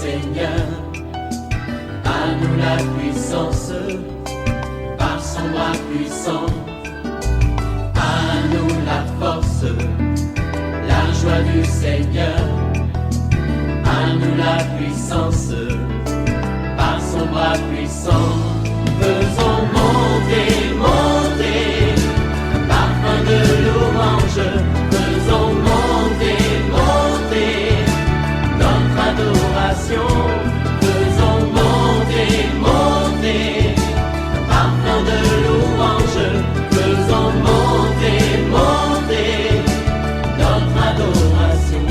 Seigneur. À nous la puissance, par son bras puissant. À nous la force, la joie du Seigneur. À nous la puissance, par son bras puissant. Faisons monter, monter, parfum de louange. Faisons monter, monter, notre adoration. Faisons monter, monter, parfum de louange. Faisons monter, monter, notre adoration.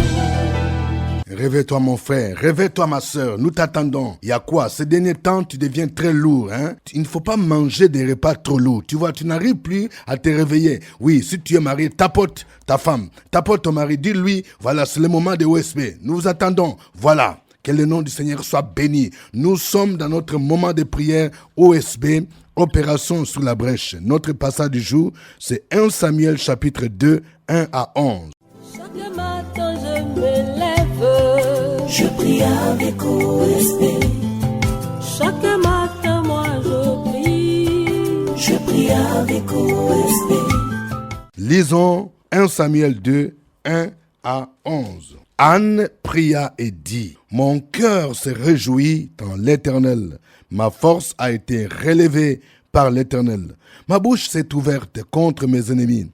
Réveille-toi mon frère, réveille-toi ma soeur, nous t'attendons. Il y a quoi? Ces derniers temps, tu deviens très lourd. Il ne faut pas manger des repas trop lourds. Tu vois, tu n'arrives plus à te réveiller. Oui, si tu es marié, tapote ta femme, tapote ton mari, dis-lui, voilà, c'est le moment de OSB. Nous vous attendons, voilà. Que le nom du Seigneur soit béni. Nous sommes dans notre moment de prière OSB, Opération sur la brèche. Notre passage du jour, c'est 1 Samuel chapitre 2, 1 à 11. Chaque matin je me lève, je prie avec OSB. chaque matin moi je prie avec OSB. Lisons 1 Samuel 2, 1 à 11. Anne pria et dit, « Mon cœur se réjouit dans l'Éternel. Ma force a été relevée par l'Éternel. Ma bouche s'est ouverte contre mes ennemis,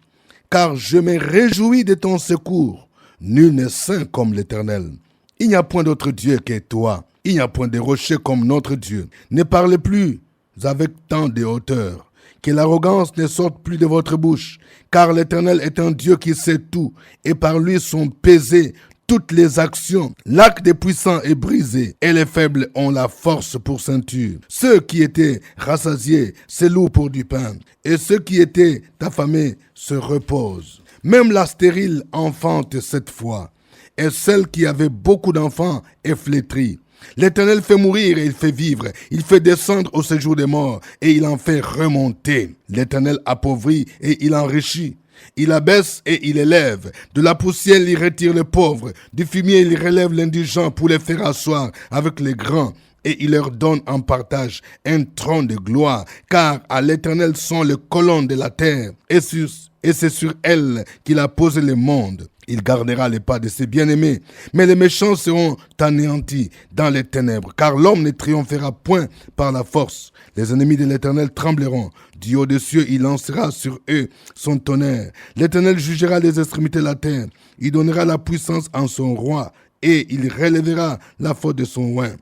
car je me réjouis de ton secours. Nul n'est saint comme l'Éternel. Il n'y a point d'autre Dieu que toi. Il n'y a point de rocher comme notre Dieu. Ne parlez plus avec tant de hauteur. Que l'arrogance ne sorte plus de votre bouche, car l'Éternel est un Dieu qui sait tout, et par lui sont pesées toutes les actions. L'arc des puissants est brisé, et les faibles ont la force pour ceinture. Ceux qui étaient rassasiés se louent pour du pain, et ceux qui étaient affamés se reposent. Même la stérile enfante cette fois, et celle qui avait beaucoup d'enfants est flétrie. L'Éternel fait mourir et il fait vivre. Il fait descendre au séjour des morts et il en fait remonter. L'Éternel appauvrit et il enrichit. Il abaisse et il élève. De la poussière, il retire les pauvres. Du fumier, il relève l'indigent pour les faire asseoir avec les grands. Et il leur donne en partage un trône de gloire. Car à l'Éternel sont les colonnes de la terre. Et c'est sur elles qu'il a posé le monde. Il gardera les pas de ses bien-aimés, mais les méchants seront anéantis dans les ténèbres, car l'homme ne triomphera point par la force. Les ennemis de l'Éternel trembleront. Du haut des cieux, il lancera sur eux son tonnerre. L'Éternel jugera les extrémités de la terre. Il donnera la puissance en son roi, et il relèvera la faute de son oint.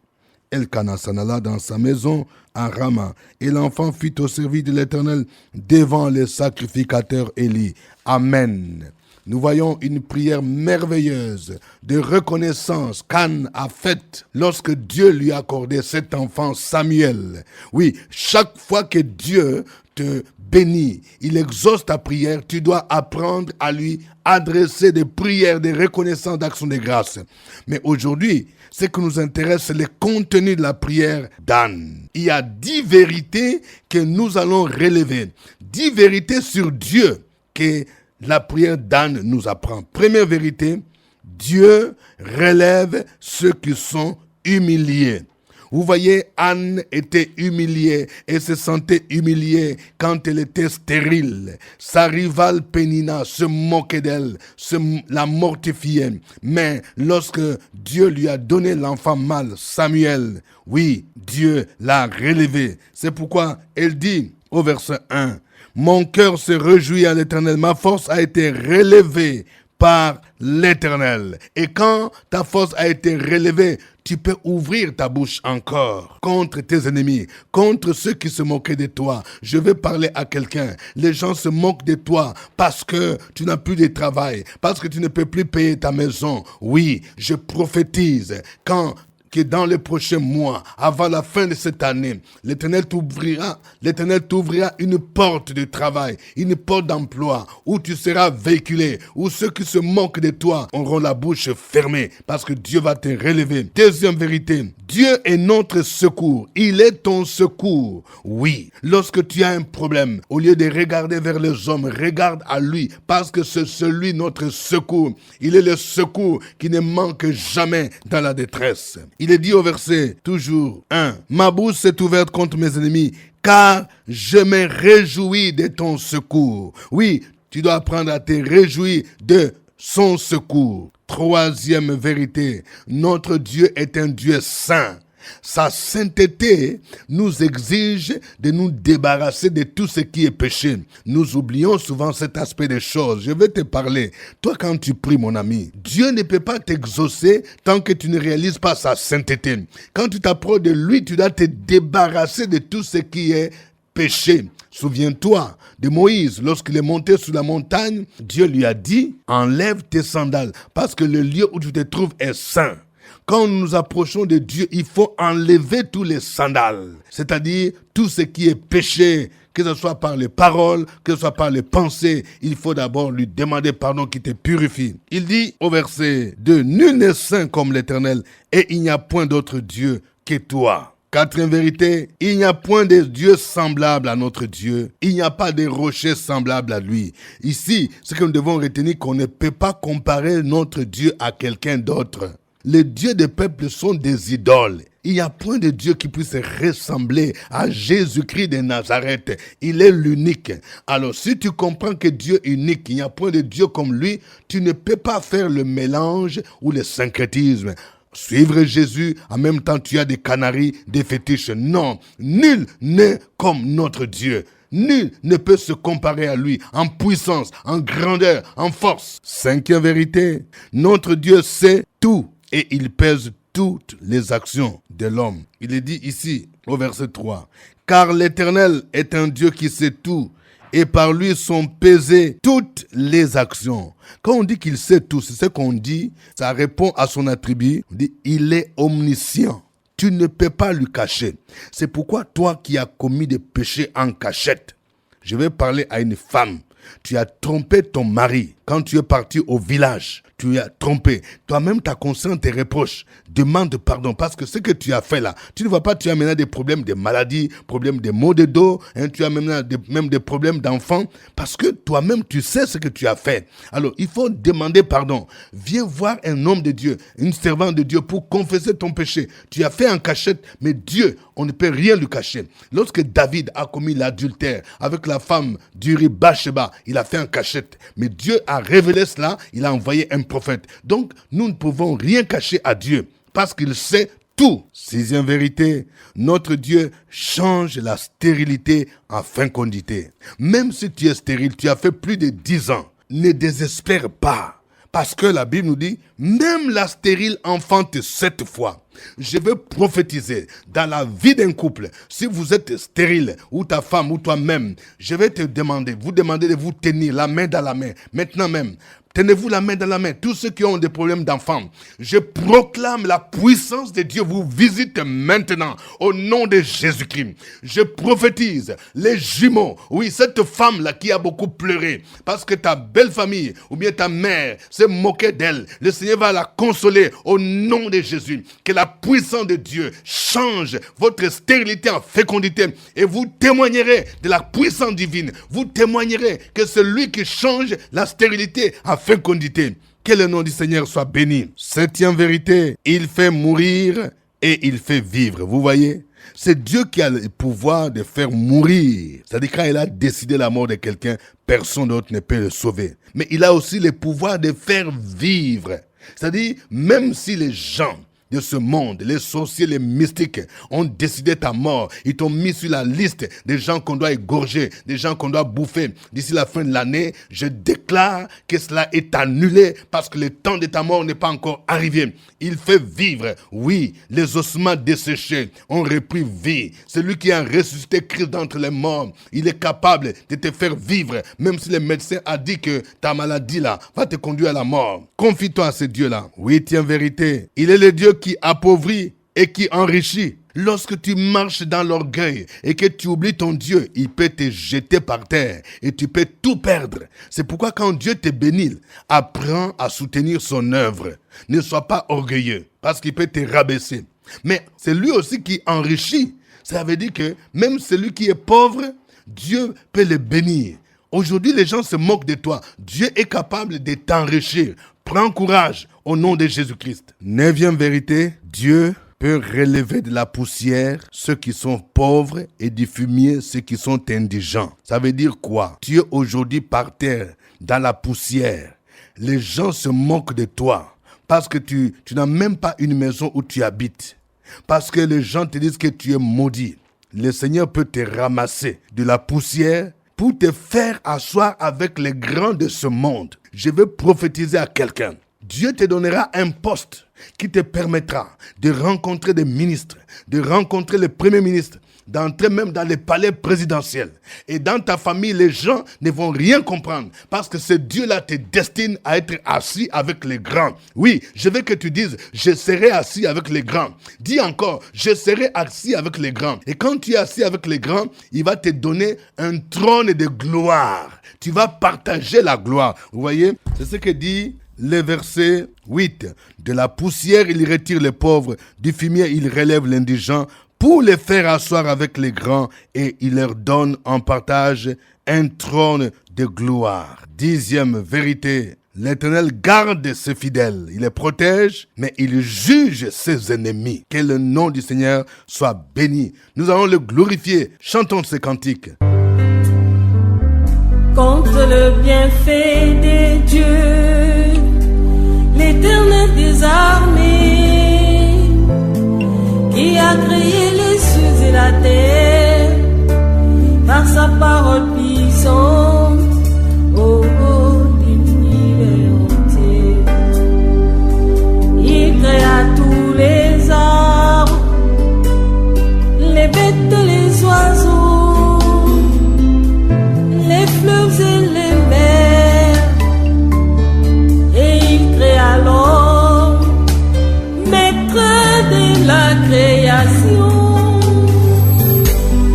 Elkana s'en alla dans sa maison à Rama, et l'enfant fut au service de l'Éternel devant les sacrificateurs Élie. Amen. Nous voyons une prière merveilleuse de reconnaissance qu'Anne a faite lorsque Dieu lui a accordé cet enfant Samuel. Oui, chaque fois que Dieu te bénit, il exauce ta prière, tu dois apprendre à lui adresser des prières de reconnaissance, d'action de grâce. Mais aujourd'hui, ce qui nous intéresse, c'est le contenu de la prière d'Anne. Il y a 10 vérités que nous allons relever. 10 vérités sur Dieu que la prière d'Anne nous apprend. Première vérité, Dieu relève ceux qui sont humiliés. Vous voyez, Anne était humiliée et se sentait humiliée quand elle était stérile. Sa rivale Pénina se moquait d'elle, la mortifiait. Mais lorsque Dieu lui a donné l'enfant mâle, Samuel, oui, Dieu l'a relevé. C'est pourquoi elle dit au verset 1, « Mon cœur se réjouit à l'Éternel, ma force a été relevée par l'Éternel. » Et quand ta force a été relevée, tu peux ouvrir ta bouche encore contre tes ennemis, contre ceux qui se moquaient de toi. Je vais parler à quelqu'un. Les gens se moquent de toi parce que tu n'as plus de travail, parce que tu ne peux plus payer ta maison. Oui, je prophétise que dans les prochains mois, avant la fin de cette année, l'Éternel t'ouvrira une porte de travail, une porte d'emploi, où tu seras véhiculé, où ceux qui se moquent de toi auront la bouche fermée, parce que Dieu va te relever. Deuxième vérité, Dieu est notre secours. Il est ton secours. Oui, lorsque tu as un problème, au lieu de regarder vers les hommes, regarde à lui, parce que c'est celui notre secours. Il est le secours qui ne manque jamais dans la détresse. Il est dit au verset, toujours 1, « Ma bouche s'est ouverte contre mes ennemis, car je me réjouis de ton secours. » Oui, tu dois apprendre à te réjouir de son secours. Troisième vérité, notre Dieu est un Dieu saint. Sa sainteté nous exige de nous débarrasser de tout ce qui est péché. Nous oublions souvent cet aspect des choses. Je vais te parler. Toi, quand tu pries, mon ami, Dieu ne peut pas t'exaucer tant que tu ne réalises pas sa sainteté. Quand tu t'approches de lui, tu dois te débarrasser de tout ce qui est péché. Souviens-toi de Moïse, lorsqu'il est monté sur la montagne, Dieu lui a dit, enlève tes sandales, parce que le lieu où tu te trouves est saint. Quand nous nous approchons de Dieu, il faut enlever tous les sandales, c'est-à-dire tout ce qui est péché, que ce soit par les paroles, que ce soit par les pensées. Il faut d'abord lui demander pardon qui te purifie. Il dit au verset 2, « Nul n'est saint comme l'Éternel, et il n'y a point d'autre Dieu que toi. » Quatrième vérité, il n'y a point de Dieu semblable à notre Dieu. Il n'y a pas de rocher semblable à lui. Ici, ce que nous devons retenir, qu'on ne peut pas comparer notre Dieu à quelqu'un d'autre. Les dieux des peuples sont des idoles. Il n'y a point de Dieu qui puisse ressembler à Jésus-Christ de Nazareth. Il est l'unique. Alors, si tu comprends que Dieu est unique, il n'y a point de Dieu comme lui, tu ne peux pas faire le mélange ou le syncrétisme. Suivre Jésus, en même temps tu as des canaries, des fétiches. Non, nul n'est comme notre Dieu. Nul ne peut se comparer à lui en puissance, en grandeur, en force. Cinquième vérité, notre Dieu sait tout et il pèse toutes les actions de l'homme. Il est dit ici au verset 3, « Car l'Éternel est un Dieu qui sait tout, et par lui sont pesées toutes les actions. » Quand on dit qu'il sait tout, c'est ce qu'on dit, ça répond à son attribut. On dit, il est omniscient. Tu ne peux pas lui cacher. C'est pourquoi toi qui as commis des péchés en cachette, je vais parler à une femme. Tu as trompé ton mari quand tu es parti au village. Tu as trompé. Toi-même, ta conscience te reproche. Demande pardon parce que ce que tu as fait là, tu ne vois pas, tu as maintenant des problèmes de maladie, problèmes de maux de dos, tu as même des problèmes d'enfants parce que toi-même, tu sais ce que tu as fait. Alors, il faut demander pardon. Viens voir un homme de Dieu, une servante de Dieu pour confesser ton péché. Tu as fait en cachette, mais Dieu, on ne peut rien lui cacher. Lorsque David a commis l'adultère avec la femme d'Uri Bathsheba, il a fait en cachette. Mais Dieu a révélé cela, il a envoyé un prophète. Donc, nous ne pouvons rien cacher à Dieu parce qu'il sait tout. Sixième vérité, notre Dieu change la stérilité en fécondité. Même si tu es stérile, tu as fait plus de 10 ans, ne désespère pas. Parce que la Bible nous dit, même la stérile enfante 7 fois. Je veux prophétiser dans la vie d'un couple. Si vous êtes stérile, ou ta femme, ou toi-même, je vais te demander, vous demander de vous tenir la main dans la main, maintenant même. Tenez-vous la main dans la main. Tous ceux qui ont des problèmes d'enfants, je proclame la puissance de Dieu vous visite maintenant au nom de Jésus-Christ. Je prophétise les jumeaux. Oui, cette femme-là qui a beaucoup pleuré parce que ta belle famille ou bien ta mère s'est moquée d'elle. Le Seigneur va la consoler au nom de Jésus. Que la puissance de Dieu change votre stérilité en fécondité et vous témoignerez de la puissance divine. Vous témoignerez que c'est lui qui change la stérilité en fécondité. Que le nom du Seigneur soit béni. Septième vérité, il fait mourir et il fait vivre. Vous voyez, c'est Dieu qui a le pouvoir de faire mourir. C'est-à-dire quand il a décidé la mort de quelqu'un, personne d'autre ne peut le sauver. Mais il a aussi le pouvoir de faire vivre. C'est-à-dire, même si les gens de ce monde, les sorciers, les mystiques ont décidé ta mort. Ils t'ont mis sur la liste des gens qu'on doit égorger, des gens qu'on doit bouffer. D'ici la fin de l'année, je déclare que cela est annulé parce que le temps de ta mort n'est pas encore arrivé. Il fait vivre. Oui, les ossements desséchés ont repris vie. Celui qui a ressuscité Christ d'entre les morts, il est capable de te faire vivre, même si le médecin a dit que ta maladie là va te conduire à la mort. Confie-toi à ce Dieu-là. Huitième vérité, il est le Dieu qui appauvrit et qui enrichit. Lorsque tu marches dans l'orgueil et que tu oublies ton Dieu, il peut te jeter par terre et tu peux tout perdre. C'est pourquoi quand Dieu te bénit, apprends à soutenir son œuvre. Ne sois pas orgueilleux parce qu'il peut te rabaisser. Mais c'est lui aussi qui enrichit. Ça veut dire que même celui qui est pauvre, Dieu peut le bénir. Aujourd'hui, les gens se moquent de toi. Dieu est capable de t'enrichir. Prends courage au nom de Jésus-Christ. 9e vérité, Dieu peut relever de la poussière ceux qui sont pauvres et du fumier ceux qui sont indigents. Ça veut dire quoi? Tu es aujourd'hui par terre, dans la poussière. Les gens se moquent de toi parce que tu n'as même pas une maison où tu habites. Parce que les gens te disent que tu es maudit. Le Seigneur peut te ramasser de la poussière pour te faire asseoir avec les grands de ce monde. Je veux prophétiser à quelqu'un. Dieu te donnera un poste qui te permettra de rencontrer des ministres, de rencontrer le premier ministre, d'entrer même dans les palais présidentiels. Et dans ta famille, les gens ne vont rien comprendre parce que ce Dieu-là te destine à être assis avec les grands. Oui, je veux que tu dises, je serai assis avec les grands. Dis encore, je serai assis avec les grands. Et quand tu es assis avec les grands, il va te donner un trône de gloire. Tu vas partager la gloire. Vous voyez, c'est ce que dit le verset 8. De la poussière, il retire les pauvres. Du fumier, il relève l'indigent pour les faire asseoir avec les grands, et il leur donne en partage un trône de gloire. 10e vérité. L'Éternel garde ses fidèles. Il les protège, mais il juge ses ennemis. Que le nom du Seigneur soit béni. Nous allons le glorifier. Chantons ce cantique. Contre le bienfait de Dieu, l'Éternel des armées, qui a créé les cieux et la terre, par sa parole puissante, oh, l'univers entier. Il créa tous les arbres, les bêtes et les oiseaux, les fleuves et les mers, et il créa l'homme, maître de la création.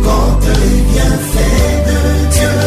Quand les bienfaits de Dieu,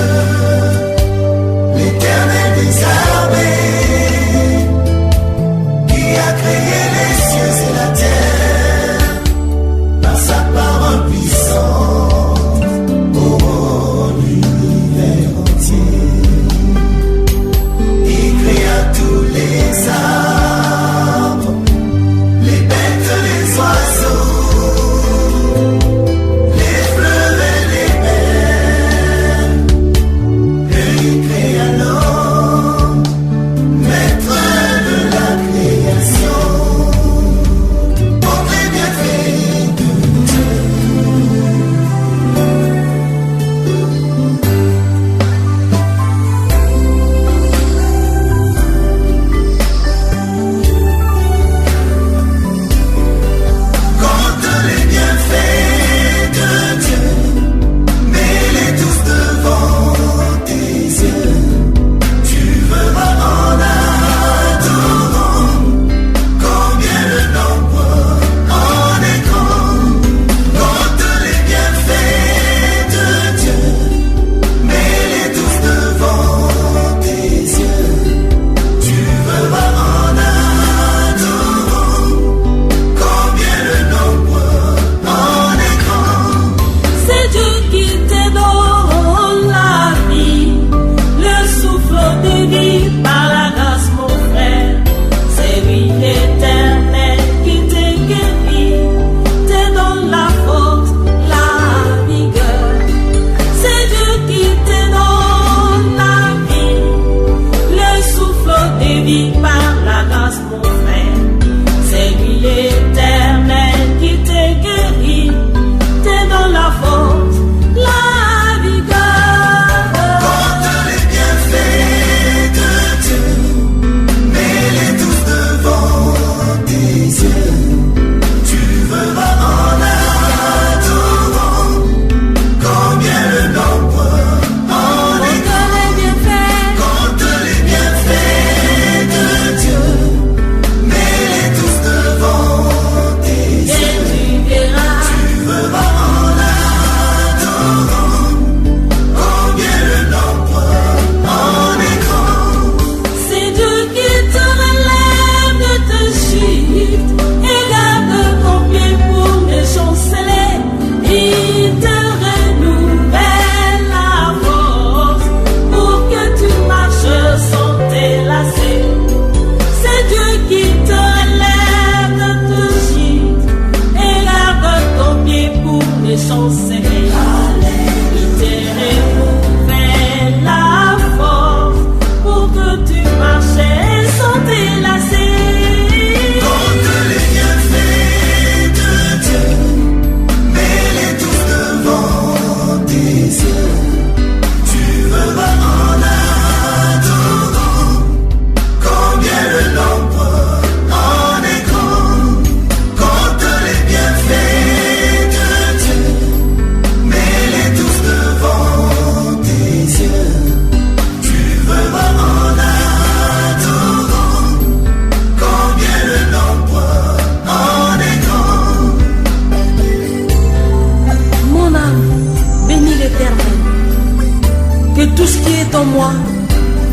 moi,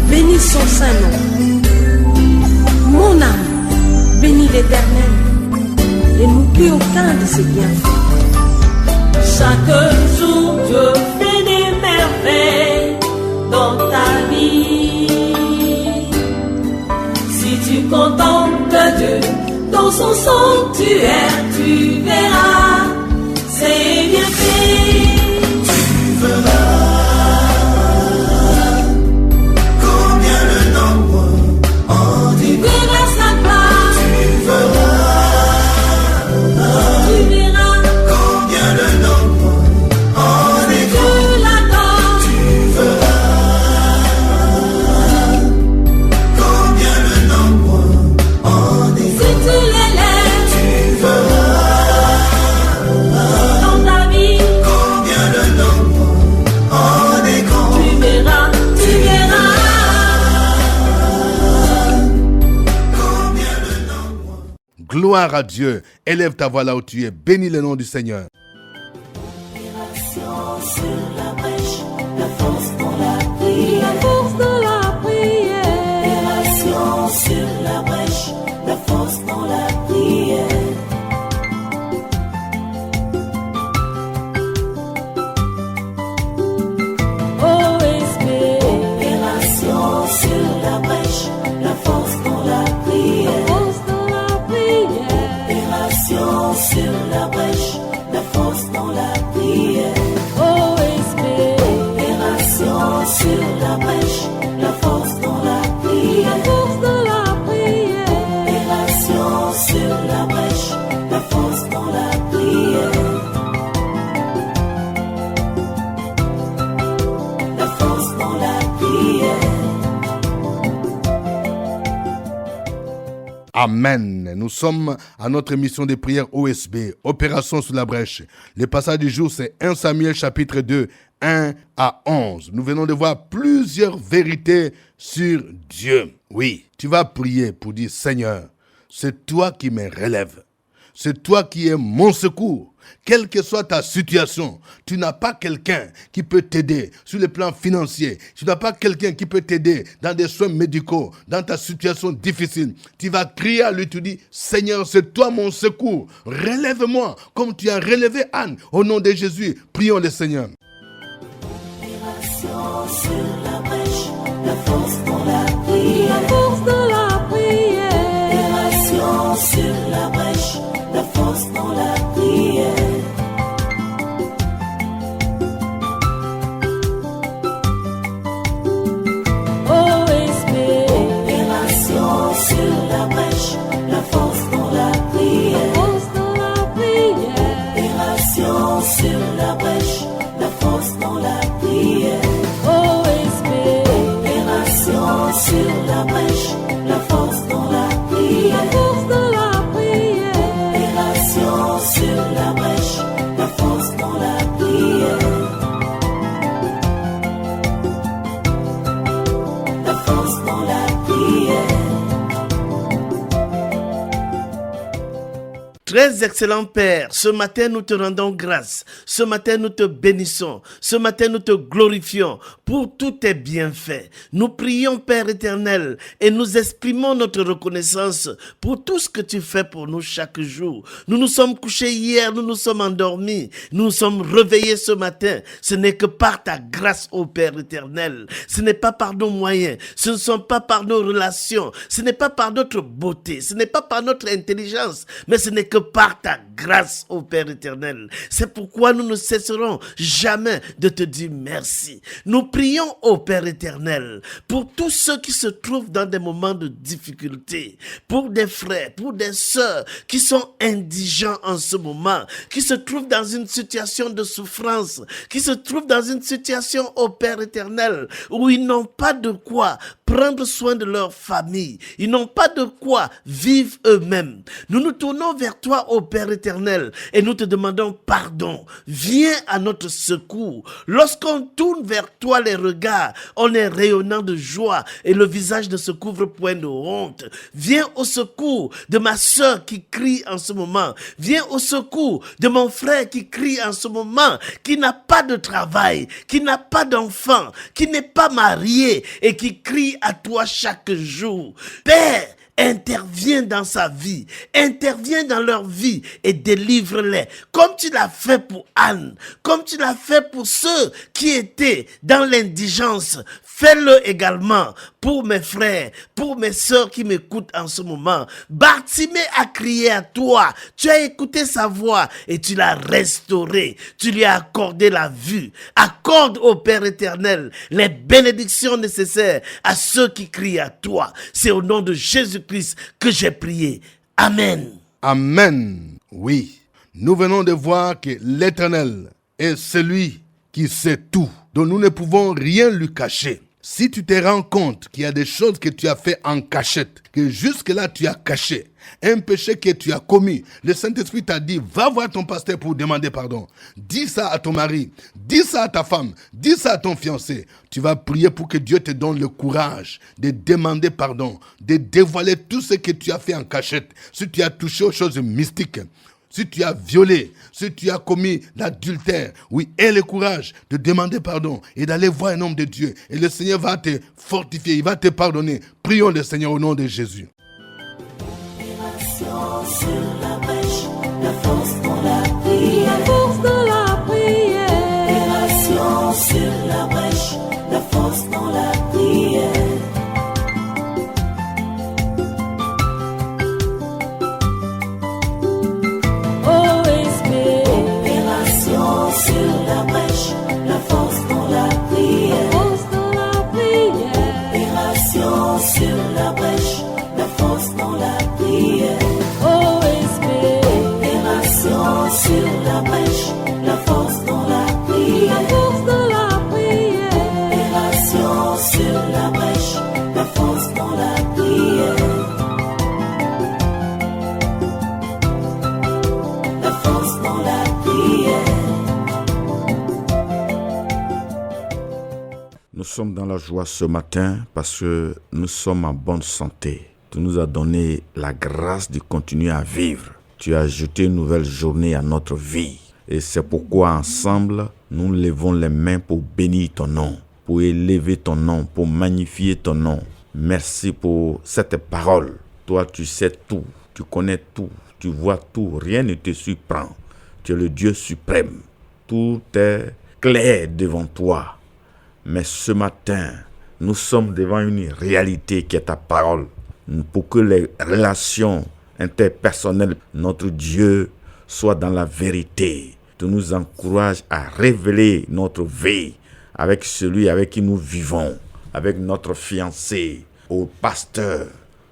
bénis son saint nom. Mon âme, bénis l'Éternel, et n'oublie aucun de ses bienfaits. Chaque jour, Dieu fait des merveilles dans ta vie. Si tu contemples Dieu dans son sanctuaire, tu verras ses bienfaits. Tu verras combien le nombre en Tu dit. verras sa gloire, Tu verras tu verras combien le nombre en est grand. Dieu l'adore. Tu verras combien le nombre en est Si grand. tu l'élèves Tu verras dans ta vie, combien le nombre en est grand. tu verras, tu verras. Combien le nombre. Gloire à Dieu. Élève ta voix là où tu es. Bénis le nom du Seigneur. Opération sur la brèche, la force dans la prière. La force de la prière. Opération sur la brèche, la force dans la prière. OSB. Opération sur la brèche, la force dans la prière. Force de la prière. Opération sur la brèche, la force dans la prière. OSB. Opération sur la brèche, la force dans la La prière. force de la prière. Opération sur la brèche, la force dans la prière. La force dans la prière. Amen. Nous sommes à notre émission de prière OSB, Opération sous la brèche. Le passage du jour, c'est 1 Samuel chapitre 2, 1 à 11. Nous venons de voir plusieurs vérités sur Dieu. Oui, tu vas prier pour dire, Seigneur, c'est toi qui me relèves. C'est toi qui es mon secours. Quelle que soit ta situation, tu n'as pas quelqu'un qui peut t'aider sur le plan financier. Tu n'as pas quelqu'un qui peut t'aider dans des soins médicaux, dans ta situation difficile. Tu vas crier à lui, tu dis, Seigneur, c'est toi mon secours. Relève-moi comme tu as relevé Anne. Au nom de Jésus, prions le Seigneur. Opération sur la brèche, la force dans la prière. La force de la prière. Opération sur la brèche, la force dans la prière. OSB. Opération sur la brèche, la force dans la prière. Force de la prière. Opération sur la brèche, la force dans la prière. OSB. Opération sur la brèche, la force dans la La prière. force de la prière. Opération sur la brèche, la force dans la prière. La force dans la prière. Très excellent Père, ce matin nous te rendons grâce, ce matin nous te bénissons, ce matin nous te glorifions pour tous tes bienfaits. Nous prions Père éternel et nous exprimons notre reconnaissance pour tout ce que tu fais pour nous chaque jour. Nous nous sommes couchés hier, nous nous sommes endormis, nous nous sommes réveillés ce matin. Ce n'est que par ta grâce ô Père éternel, ce n'est pas par nos moyens, ce ne sont pas par nos relations, ce n'est pas par notre beauté, ce n'est pas par notre intelligence, mais ce n'est que par ta grâce, ô Père éternel. C'est pourquoi nous ne cesserons jamais de te dire merci. Nous prions, ô Père éternel, pour tous ceux qui se trouvent dans des moments de difficulté, pour des frères, pour des sœurs qui sont indigents en ce moment, qui se trouvent dans une situation de souffrance, qui se trouvent dans une situation, ô Père éternel, où ils n'ont pas de quoi prendre soin de leur famille, ils n'ont pas de quoi vivre eux-mêmes. Nous nous tournons vers toi toi, ô Père éternel, et nous te demandons pardon. Viens à notre secours. Lorsqu'on tourne vers toi les regards, on est rayonnant de joie et le visage ne se couvre point de honte. Viens au secours de ma sœur qui crie en ce moment. Viens au secours de mon frère qui crie en ce moment, qui n'a pas de travail, qui n'a pas d'enfant, qui n'est pas marié et qui crie à toi chaque jour. Père, interviens dans sa vie, interviens dans leur vie et délivre-les. Comme tu l'as fait pour Anne, comme tu l'as fait pour ceux qui étaient dans l'indigence, fais-le également pour mes frères, pour mes sœurs qui m'écoutent en ce moment. Bartimée a crié à toi, tu as écouté sa voix et tu l'as restauré, tu lui as accordé la vue. Accorde au Père éternel les bénédictions nécessaires à ceux qui crient à toi. C'est au nom de Jésus-Christ que j'ai prié. Amen. Amen. Oui, nous venons de voir que l'Éternel est celui qui sait tout, dont nous ne pouvons rien lui cacher. Si tu te rends compte qu'il y a des choses que tu as fait en cachette, que jusque-là tu as caché, un péché que tu as commis, le Saint-Esprit t'a dit, va voir ton pasteur pour demander pardon. Dis ça à ton mari, dis ça à ta femme, dis ça à ton fiancé. Tu vas prier pour que Dieu te donne le courage de demander pardon, de dévoiler tout ce que tu as fait en cachette. Si tu as touché aux choses mystiques, si tu as violé, si tu as commis l'adultère, oui, aie le courage de demander pardon et d'aller voir un homme de Dieu. Et le Seigneur va te fortifier, il va te pardonner. Prions le Seigneur au nom de Jésus. Sur la brèche, la force dans la prière. La force dans la prière. Opération sur la brèche, la force dans la prière. Opération sur la brèche, la force dans la prière. Force dans la prière. Opération sur la brèche, la force dans la prière. Opération sur la brèche, la force dans la prière. La force dans la prière. Opération sur la brèche, la force dans la prière. La force dans la prière. Nous sommes dans la joie ce matin parce que nous sommes en bonne santé. Tu nous as donné la grâce de continuer à vivre. Tu as ajouté une nouvelle journée à notre vie. Et c'est pourquoi ensemble, nous levons les mains pour bénir ton nom, pour élever ton nom, pour magnifier ton nom. Merci pour cette parole. Toi, tu sais tout, tu connais tout, tu vois tout, rien ne te surprend. Tu es le Dieu suprême. Tout est clair devant toi. Mais ce matin, nous sommes devant une réalité qui est ta parole. Pour que les relations interpersonnelles, notre Dieu, soient dans la vérité. Tu nous encourages à révéler notre vie avec celui avec qui nous vivons, avec notre fiancé, au pasteur,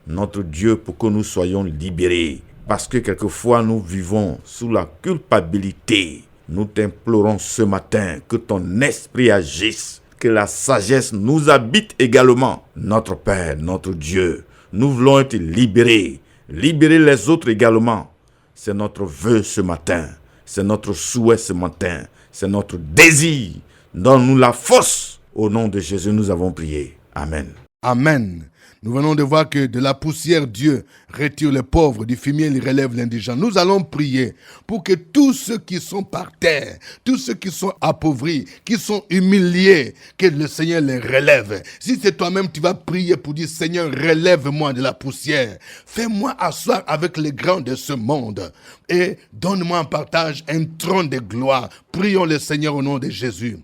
notre Dieu, pour que nous soyons libérés. Parce que quelquefois nous vivons sous la culpabilité. Nous t'implorons ce matin que ton esprit agisse, que la sagesse nous habite également. Notre Père, notre Dieu, nous voulons être libérés, libérer les autres également. C'est notre vœu ce matin, c'est notre souhait ce matin, c'est notre désir. Donne-nous la force. Au nom de Jésus, nous avons prié. Amen. Amen. Nous venons de voir que de la poussière, Dieu retire les pauvres, du fumier, il relève l'indigent. Nous allons prier pour que tous ceux qui sont par terre, tous ceux qui sont appauvris, qui sont humiliés, que le Seigneur les relève. Si c'est toi-même, tu vas prier pour dire, Seigneur, relève-moi de la poussière. Fais-moi asseoir avec les grands de ce monde et donne-moi en partage un trône de gloire. Prions le Seigneur au nom de Jésus.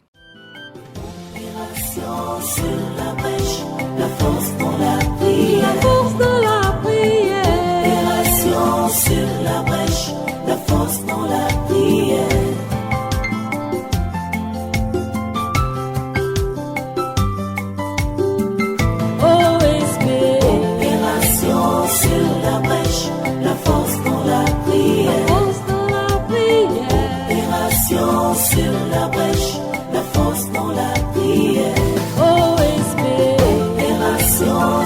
Opération sur la brèche, la force dans la prière. La force dans la prière. Opération sur la brèche, la force dans la prière. Opération sur la brèche, la force dans la prière. La force dans la prière. Opération sur la brèche, la force dans la prière. Opération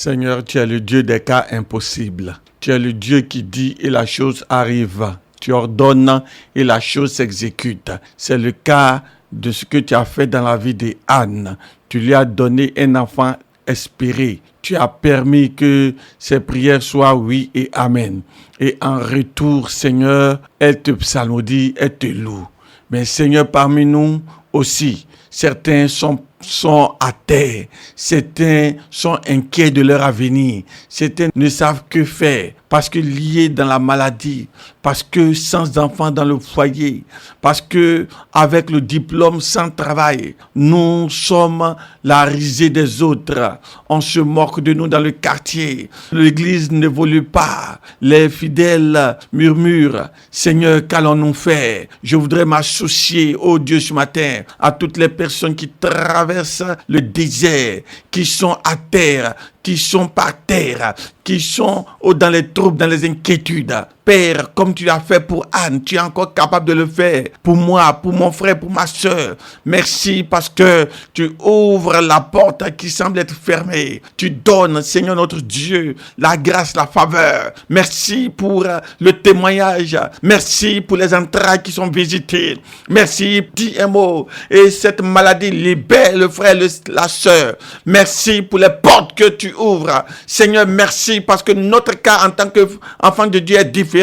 Seigneur, tu es le Dieu des cas impossibles. Tu es le Dieu qui dit et la chose arrive. Tu ordonnes et la chose s'exécute. C'est le cas de ce que tu as fait dans la vie d'Anne. Tu lui as donné un enfant espéré. Tu as permis que ses prières soient oui et amen. Et en retour, Seigneur, elle te psalmodie, elle te loue. Mais Seigneur, parmi nous aussi, certains sont à terre, certains sont inquiets de leur avenir, certains ne savent que faire parce que liés dans la maladie, parce que sans enfants dans le foyer, parce que avec le diplôme sans travail, nous sommes la risée des autres. On se moque de nous dans le quartier. L'église n'évolue pas. Les fidèles murmurent. Seigneur, qu'allons-nous faire? Je voudrais m'associer, oh Dieu, ce matin, à toutes les personnes qui traversent le désert, qui sont à terre, qui sont par terre, qui sont dans les troubles, dans les inquiétudes. Père, comme tu l'as fait pour Anne, tu es encore capable de le faire pour moi, pour mon frère, pour ma soeur. Merci parce que tu ouvres la porte qui semble être fermée. Tu donnes, Seigneur notre Dieu, la grâce, la faveur. Merci pour le témoignage. Merci pour les entrailles qui sont visitées. Merci, dis un mot. Et cette maladie libère le frère, la soeur. Merci pour les portes que tu ouvres. Seigneur, merci parce que notre cas en tant qu'enfant de Dieu est différent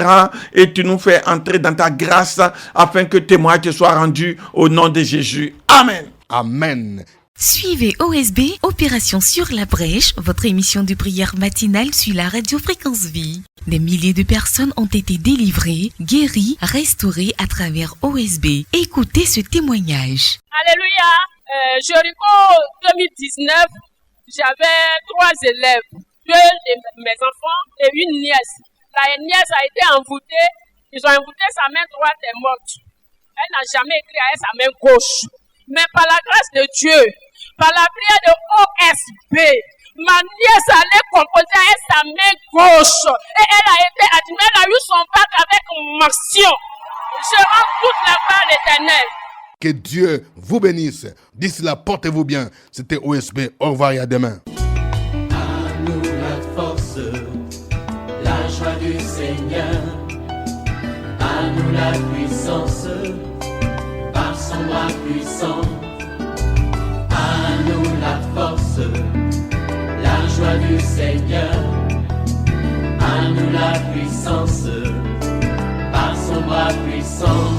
et tu nous fais entrer dans ta grâce afin que témoignage te soit rendu au nom de Jésus. Amen. Amen. Suivez OSB, Opération sur la brèche, votre émission de prière matinale sur la radio Fréquence Vie. Des milliers de personnes ont été délivrées, guéries, restaurées à travers OSB. Écoutez ce témoignage. Alléluia. Jéricho 2019, j'avais 3 élèves, 2 de mes enfants et une nièce. La nièce a été envoûtée, ils ont envoûté sa main droite est morte. Elle n'a jamais écrit avec sa main gauche. Mais par la grâce de Dieu, par la prière de OSB, ma nièce allait composer avec sa main gauche. Et elle a été admise, elle a eu son bac avec mention. Je rends toute la part à l'Éternel. Que Dieu vous bénisse. D'ici là, portez-vous bien. C'était OSB. Au revoir et à demain. À nous la force, la joie du Seigneur. À nous la puissance, par son bras puissant. À nous la force, la joie du Seigneur. À nous la puissance, par son bras puissant.